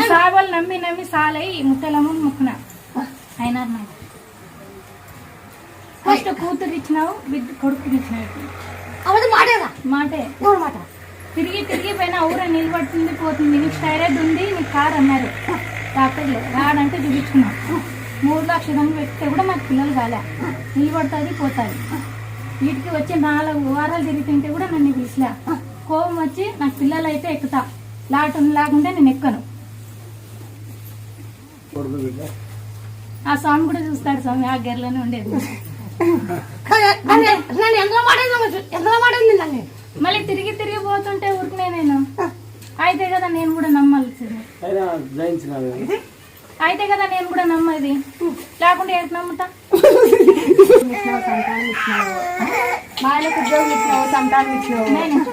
సాగలు నమ్మి నమ్మి సాలై ముట్టలము ముక్కున అయినా ఫస్ట్ కూతురు ఇచ్చినావు బిడ్డ కొడుకుని ఇచ్చినావు మాటే మాట తిరిగి తిరిగి పైన ఊరే నిలబడుతుంది పోతుంది. నీకు థైరాయిడ్ ఉంది, నీకు కారు అన్నారు డాక్టర్లు. రాడంటే చూపించుకున్నాం. 3 లక్షలు పెడితే కూడా మాకు పిల్లలు కాలే. నిలబడుతుంది పోతుంది. వీటికి వచ్చి 4 వారాలు తిరుగుతుంటే కూడా నన్ను పిలిచలే. కోపం వచ్చి నాకు పిల్లలు అయితే ఎక్కుతా, లేకుంటే నేను ఎక్కను. ఆ స్వామి కూడా చూస్తాడు. స్వామి ఆ గెర్లోనే ఉండేది. మళ్ళీ తిరిగి తిరిగి పోతుంటే ఊరికనే నేను అయితే కదా నేను కూడా నమ్మాల్సింది. అయితే కదా నేను కూడా నమ్మది, లేకుంటే ఏంటి నమ్ముతా? సంతానం ఇచ్చినావు, బాగా ఉద్యోగం ఇచ్చినావు, సంతానం ఇచ్చినావు.